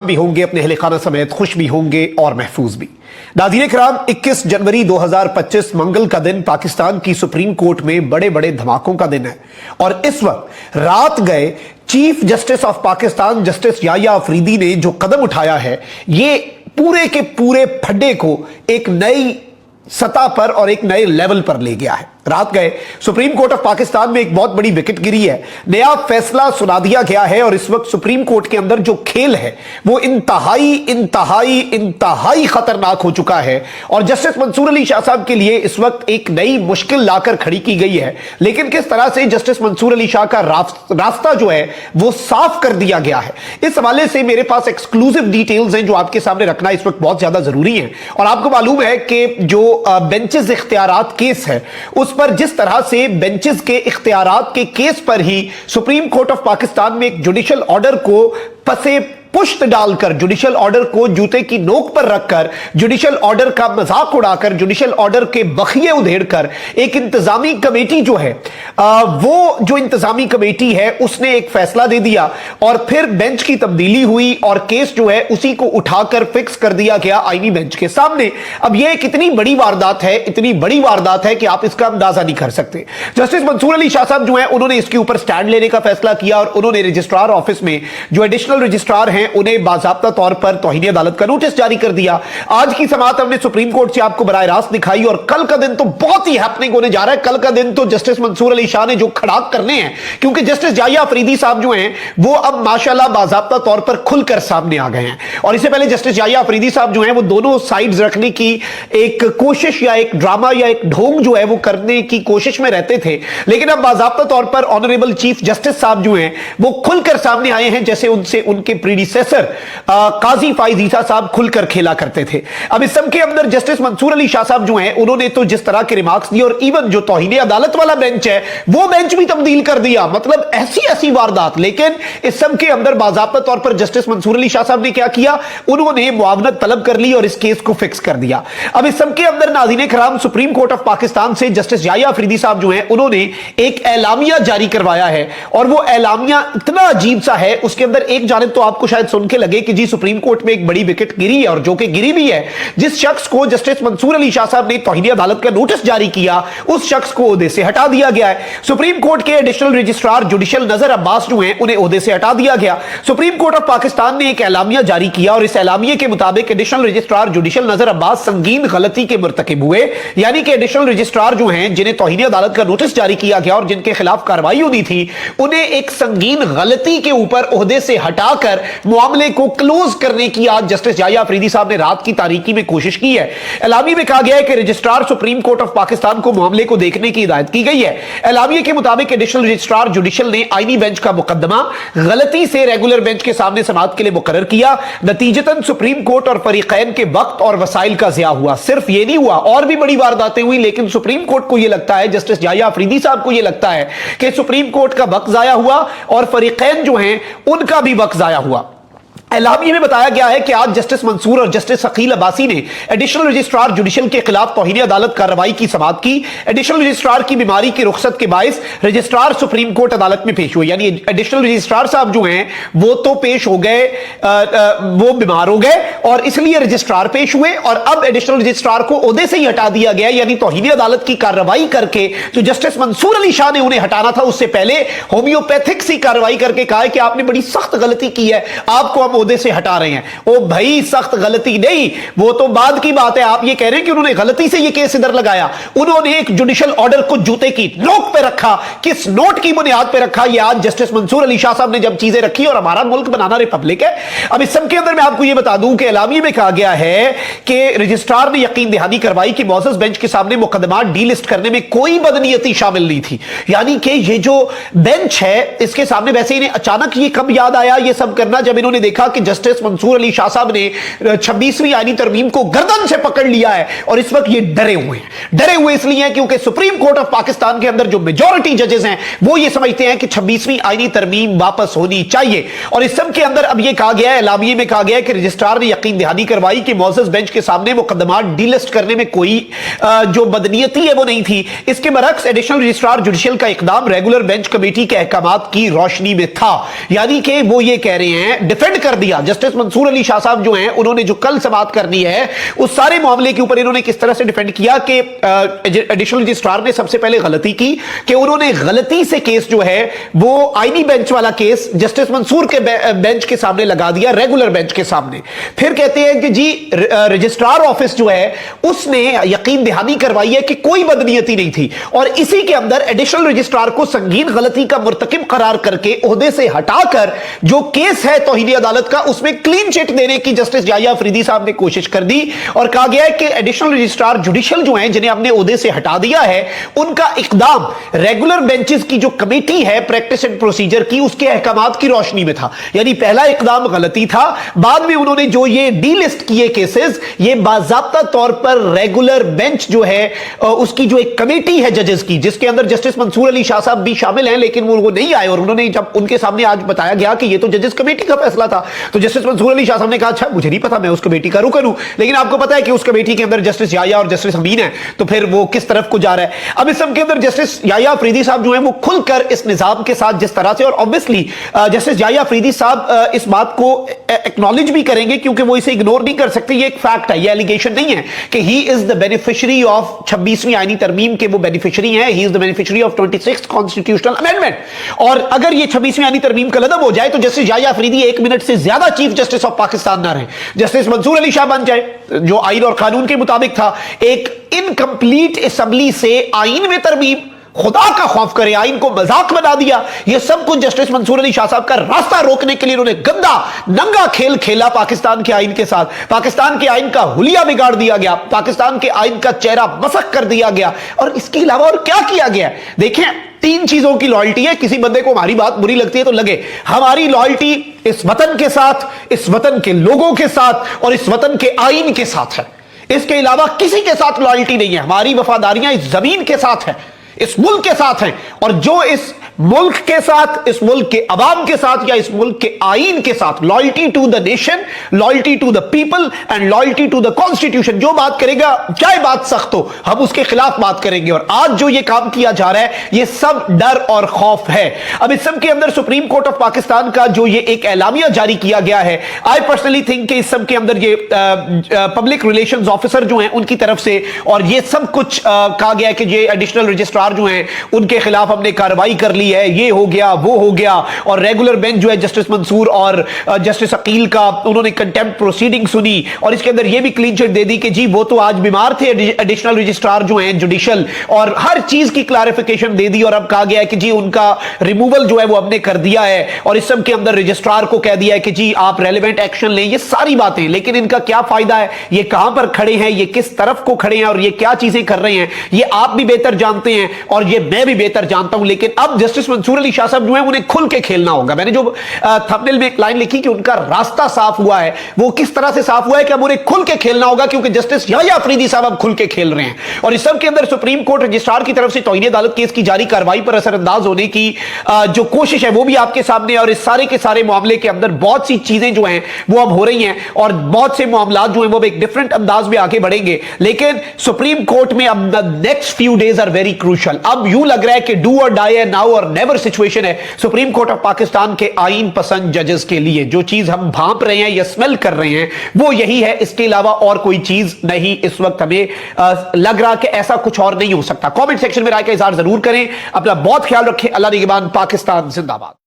भी होंगे, अपने अहले खाना समेत खुश भी होंगे और महफूज भी। नाज़रीन किराम, 21 जनवरी 2025 मंगल का दिन पाकिस्तान की सुप्रीम कोर्ट में बड़े बड़े धमाकों का दिन है और इस वक्त रात गए chief justice of Pakistan justice Yahya Afridi ने जो कदम उठाया है, ये पूरे के पूरे फड्डे को एक नई सतह पर और एक नए लेवल पर ले गया है। रात गए सुप्रीम कोर्ट ऑफ पाकिस्तान में एक बहुत बड़ी विकेट गिरी है, नया फैसला सुना दिया गया है और इस वक्त सुप्रीम कोर्ट के अंदर जो खेल है वो इंतहाई इंतहाई इंतहाई खतरनाक हो चुका है और जस्टिस मंसूर अली शाह साहब के लिए इस वक्त एक नई मुश्किल लाकर खड़ी की गई है। लेकिन किस तरह से जस्टिस मंसूर अली शाह का रास्ता जो है वो साफ कर दिया गया है, इस हवाले से मेरे पास एक्सक्लूसिव डिटेल्स हैं जो आपके सामने रखना इस वक्त बहुत ज्यादा जरूरी है। और आपको मालूम है कि जो बेंचेस इख्तियारात केस है उस पर जिस तरह से बेंचेस के इख्तियारात के केस पर ही सुप्रीम कोर्ट ऑफ पाकिस्तान में एक जुडिशियल ऑर्डर को पसे पुश्त डालकर, जुडिशियल ऑर्डर को जूते की नोक पर रखकर, जुडिशियल ऑर्डर का मजाक उड़ाकर, जुडिशियल ऑर्डर के बखिए उधेड़कर एक इंतजामी कमेटी जो है वो जो इंतजामी कमेटी है उसने एक फैसला दे दिया और फिर बेंच की तब्दीली हुई और केस जो है उसी को उठाकर फिक्स कर दिया गया आईनी बेंच के सामने। अब यह एक इतनी बड़ी वारदात है, इतनी बड़ी वारदात है कि आप इसका अंदाजा नहीं कर सकते। जस्टिस मंसूर अली शाह साहब जो है उन्होंने इसके ऊपर स्टैंड लेने का फैसला किया और उन्होंने रजिस्ट्रार ऑफिस में जो एडिशनल रजिस्ट्रार हैं उन्हें बाज़ाब्ता तौर पर तौहीन अदालत का नोटिस जारी कर दिया। आज की समाअत हमने सुप्रीम कोर्ट से आपको बराह रास्त दिखाई और कल का दिन तो बहुत ही हैपनिंग होने जा रहा है। कल का दिन तो जस्टिस मंसूर अली शाह ने जो खड़ाक करने हैं, क्योंकि जस्टिस याह्या अफरीदी साहब जो हैं वो अब माशाल्लाह बाज़ाब्ता तौर पर खुलकर सामने आ गए हैं। और इससे पहले जस्टिस याह्या अफरीदी साहब जो हैं वो दोनों साइड्स रखने की एक कोशिश या एक ड्रामा या एक ढोंग जो है वो करने की कोशिश में रहते थे, लेकिन अब बाज़ाब्ता तौर पर ऑनरेबल चीफ जस्टिस साहब जो हैं वो खुलकर सामने आए हैं, जैसे उनसे उनके प्रीडिसेसर काजी फाइज ईसा साहब खुलकर खेला करते थे। अब इस सब के अंदर जस्टिस मंसूर अली शाह साहब जो हैं उन्होंने तो जिस तरह के रिमार्क्स दिए और इवन जो तौहीन अदालत वाला बेंच है वो बेंच भी तब्दील कर दिया, मतलब ऐसी ऐसी वारदात। लेकिन इस सब के अंदर बाज़ाब्ता तौर पर जस्टिस मंसूर अली शाह साहब ने क्या किया, उन्होंने मुआवनत तलब कर ली और इस केस को फिक्स कर दिया। अब इस सब के अंदर नाज़रीन किराम सुप्रीम कोर्ट ऑफ पाकिस्तान से जस्टिस याह्या अफरीदी साहब जो हैं उन्होंने एक एलामिया जारी करवाया है और वो एलामिया इतना अजीब सा है, उसके अंदर एक जानिब तो आपको शायद सुन के लगे कि जी सुप्रीम कोर्ट में एक बड़ी विकेट गिरी है और जो कि गिरी भी है, जिस शख्स को जस्टिस मंसूर अली शाह साहब ने तौहीन अदालत का नोटिस जारी किया उस शख्स को ओहदे से हटा दिया गया है। सुप्रीम कोर्ट के एडिशनल रजिस्ट्रार जुडिशियल नजर अब्बास जो हैं उन्हें ओहदे से हटा दिया गया। सुप्रीम कोर्ट ऑफ पाकिस्तान ने एक एलामिया जारी किया और इस एलामिये के मुताबिक एडिशनल रजिस्ट्रार जुडिशियल नजर अब्बास संगीन गलती के मुर्तकिब हुए, यानी कि एडिशनल रजिस्ट्रार जो हैं जिन्हें तौहीन अदालत का नोटिस जारी किया गया और जिनके खिलाफ कार्रवाई होनी थी, उन्हें एक संगीन गलती के ऊपर ओहदे से हटाकर मामले को क्लोज करने की आज जस्टिस याह्या अफरीदी साहब ने रात की तारीकी में कोशिश की है। एलामिये में कहा गया है कि registrar supreme court of Pakistan को मामले को देखने की हिदायत की गई है। एलामिये के मुताबिक एडिशनल रजिस्ट्रार जुडिशियल ने आईनी बेंच का मुकदमा गलती से रेगुलर बेंच के सामने समाअत के लिए मुकर्रर किया। नतीजतन सुप्रीम कोर्ट और फरीकैन के वक्त और वसाइल का ज़िया हुआ। सिर्फ ये नहीं हुआ, और भी बड़ी वारदातें हुई, लेकिन सुप्रीम कोर्ट को यह लगता है, जस्टिस याह्या अफरीदी साहब को यह लगता है कि सुप्रीम कोर्ट का वक्त ज़ाया हुआ और फरीकैन जो हैं उनका भी वक्त ज़ाया हुआ। एलामिये में बताया गया है कि आज जस्टिस मंसूर और जस्टिस शकील अब्बासी ने एडिशनल रजिस्ट्रार जुडिशियल के खिलाफ तौहीन अदालत कार्रवाई की समाअत की। एडिशनल रजिस्ट्रार की बीमारी की रुखसत के बायस रजिस्ट्रार सुप्रीम कोर्ट अदालत में पेश हुए, यानी एडिशनल रजिस्ट्रार साहब जो हैं वो तो पेश हो गए, वो बीमार हो गए और इसलिए रजिस्ट्रार पेश हुए और अब एडिशनल रजिस्ट्रार को ओहदे से ही हटा दिया गया, यानी तौहीन अदालत की कार्रवाई करके जो जस्टिस मंसूर अली शाह ने उन्हें हटाना था उससे पहले होम्योपैथिक सी कार्रवाई करके कहा है कि आपने बड़ी सख्त गलती की है, आपको हम ओहदे से हटा रहे हैं। ओ भाई, सख्त गलती नहीं, वो तो बाद की बात है। आप ये कह रहे हैं कि उन्होंने गलती से ये केस इधर लगाया, उन्होंने एक जुडिशियल ऑर्डर को जूते की नोक पे रखा। किस नोट की बुनियाद पे रखा, ये आज जस्टिस मंसूर अली शाह साहब ने जब चीजें रखी, और हमारा मुल्क बनाना रिपब्लिक है। अब इस सब के अंदर मैं आपको ये बता दूं कि एलामिये में कहा गया है कि रजिस्ट्रार ने यकीन दहानी करवाई कि मौजूद बेंच के सामने मुकदमा डीलिस्ट करने में कोई बदनीयती शामिल नहीं थी, यानी कि ये जो बेंच है इसके सामने वैसे इन्हें अचानक ये कब याद आया ये सब करना, जब इन्होंने देखा कि जस्टिस मंसूर अली शाह साहब ने 26वीं आईनी तरमीम को गर्दन से पकड़ लिया है और इस वक्त ये डरे हुए हैं। डरे हुए इसलिए क्योंकि सुप्रीम कोर्ट ऑफ पाकिस्तान के अंदर जो मेजॉरिटी जजेस हैं वो ये समझते हैं कि 26वीं आईनी तरमीम वापस होनी चाहिए। और इस सब के अंदर अब ये कहा गया है, एलामिये में कहा गया है कि रजिस्ट्रार ने यकीन दहानी करवाई कि मौजूद बेंच के सामने मुकदमा डीलिस्ट करने में कोई जो बदनीयती है वो नहीं थी। इसके बरक्स एडिशनल रजिस्ट्रार जुडिशियल का इकदाम रेगुलर बेंच कमेटी के अहकामात की रोशनी में था, यानी कि वो ये कह रहे हैं, डिफेंड कर दिया। जस्टिस मंसूर अली शाह साहब जो हैं, उन्होंने जो कल समाअत करनी है उस सारे मामले के ऊपर इन्होंने किस तरह से डिफेंड किया कि एडिशनल रजिस्ट्रार ने सबसे पहले गलती की कि उन्होंने गलती से केस जो है वो आईनी बेंच वाला केस जस्टिस मंसूर के बेंच के सामने लगा दिया, रेगुलर बेंच के सामने। फिर कहते हैं कि जी रजिस्ट्रार ऑफिस जो है उसने यकीन दहानी करवाई है कि कोई बदनीयती नहीं थी, और इसी के अंदर एडिशनल रजिस्ट्रार को संगीन गलती का मुर्तकिब करार करके ओहदे से हटाकर जो केस है तौहीन अदालत का उसमें क्लीन चिट देने की जस्टिस याहिया अफरीदी साहब ने कोशिश कर दी, और कहा गया है कि एडिशनल रजिस्ट्रार जुडिशियल जो हैं जिन्हें हमने ओहदे से हटा दिया है उनका इकदाम रेगुलर बेंचेस की जो कमेटी है प्रैक्टिस एंड प्रोसीजर की उसके अहकामात की रोशनी में था। यानी पहला इकदाम गलती था, बाद में उन्होंने जो ये डीलिस्ट किए केसेस ये बाज़ाब्ता तौर पर रेगुलर बेंच जो है उसकी जो एक कमेटी है जजेस की जिसके अंदर जस्टिस मंसूर अली शाह साहब भी शामिल हैं, लेकिन वो नहीं आए, और उन्होंने जब उनके सामने आज बताया गया कि ये तो जजेस कमेटी का फैसला था तो जस्टिस मंसूर अली शाह साहब ने कहा अच्छा मुझे नहीं पता, मैं उस कमेटी का रुकन हूं। लेकिन आपको पता है कि उस कमेटी के अंदर जस्टिस याहिया और जस्टिस अमीन है, तो फिर वो किस तरफ को जा रहा है। अब इस सब के अंदर जस्टिस याहिया अफरीदी साहब जो है वो खुलकर इस निजाम के साथ जिस तरह से, और ऑब्वियसली जस्टिस याहिया अफरीदी साहब इस बात को एक्नॉलेज भी करेंगे क्योंकि वो इसे इग्नोर नहीं कर सकते, ये एक फैक्ट है, ये एलिगेशन नहीं है कि he is the beneficiary of 26वीं आईनी तरमीम के वो बेनिफिशियरी हैं, he is the beneficiary of 26th constitutional amendment. और अगर ये 26वीं आईनी तरमीम का लदब हो जाए तो जस्टिस याहिया अफरीदी 1 मिनट से ज्यादा चीफ जस्टिस ऑफ पाकिस्तान ना रहे, जस्टिस मंसूर अली शाह बन जाए जो आईन और कानून के मुताबिक था। एक इनकंप्लीट असेंबली से आईन में तरमीम, खुदा का खौफ करे, आईन को मजाक बना दिया, ये सब कुछ जस्टिस मंसूर अली शाह साहब का रास्ता रोकने के लिए उन्होंने गंदा नंगा खेल खेला पाकिस्तान के आईन के साथ। पाकिस्तान के आईन का हुलिया बिगाड़ दिया गया, पाकिस्तान के आईन का चेहरा मसक कर दिया गया, और इसके अलावा और क्या किया गया? देखें, 3 चीजों की लॉयल्टी है। किसी बंदे को हमारी बात बुरी लगती है तो लगे, हमारी लॉयल्टी इस वतन के साथ, इस वतन के लोगों के साथ और इस वतन के आईन के साथ है। इसके अलावा किसी के साथ लॉयल्टी नहीं है। हमारी वफादारियां इस जमीन के साथ है, इस मुल्क के साथ हैं, और जो इस मुल्क के साथ, इस मुल्क के अवाम के साथ या इस मुल्क के आईन के साथ loyalty to the nation, loyalty to the people and loyalty to the constitution, जो बात करेगा चाहे बात सख्त हो हम उसके खिलाफ बात करेंगे। और आज जो ये काम किया जा रहा है ये सब डर और खौफ है। अब इस सब के अंदर सुप्रीम कोर्ट ऑफ पाकिस्तान का जो ये एक एलामिया जारी किया गया है, आई पर्सनली थिंक कि इस सब के अंदर ये पब्लिक रिलेशंस ऑफिसर जो हैं उनकी तरफ से, और ये सब कुछ कहा गया है कि ये एडिशनल रजिस्ट्रार जो हैं उनके खिलाफ हमने कार्रवाई कर ली है, ये हो गया वो हो गया, और रेगुलर बेंच जो है जस्टिस मंसूर और जस्टिस अकील का उन्होंने कंटेम्प्ट प्रोसीडिंग सुनी, और इसके अंदर ये भी क्लीन चिट दे दी कि जी वो तो आज बीमार थे एडिशनल रजिस्ट्रार जो हैं जुडिशियल, और हर चीज की क्लैरिफिकेशन दे दी, और अब कहा गया है कि जी उनका रिमूवल जो है वो हमने कर दिया है, और इस सब के अंदर रजिस्ट्रार को कह दिया है कि जी आप रेलेवेंट एक्शन लें। ये सारी बातें, लेकिन इनका क्या फायदा है, ये कहां पर खड़े हैं, ये किस तरफ को खड़े हैं और ये क्या चीजें कर रहे हैं, ये आप भी बेहतर जानते हैं और ये मैं भी बेहतर जानता हूं। लेकिन अब जस्टिस मंसूर अली शाह साहब जो है उन्हें खुल के खेलना होगा। मैंने जो थंबनेल में एक लाइन लिखी कि उनका रास्ता साफ हुआ है, वो किस तरह से साफ हुआ है कि अब उन्हें खुल के खेलना होगा, क्योंकि जस्टिस याहिया अफरीदी साहब अब खुल के खेल रहे हैं। और इस सब के अंदर सुप्रीम कोर्ट रजिस्ट्रार की तरफ से तौहीन अदालत केस की जारी कार्रवाई पर असरअंदाज होने की जो कोशिश है वो भी आपके सामने है, और इस सारे के सारे मामले के अंदर बहुत सी चीजें जो हैं वो अब हो रही हैं, और बहुत से मामला जो हैं वो एक डिफरेंट अंदाज में आगे बढ़ेंगे। लेकिन सुप्रीम कोर्ट में अब the next few days are very crucial. अब यूं लग रहा है कि डू और डाई है, नाउ और नेवर सिचुएशन है सुप्रीम कोर्ट ऑफ पाकिस्तान के आईन पसंद जजेस के लिए। जो चीज हम भांप रहे हैं या स्मेल कर रहे हैं वो यही है, इसके अलावा और कोई चीज नहीं इस वक्त हमें लग रहा कि ऐसा कुछ और नहीं हो सकता। कमेंट सेक्शन में राय का इजहार जरूर करें। अपना बहुत ख्याल रखें। अल्लाह निगहबान। पाकिस्तान जिंदाबाद।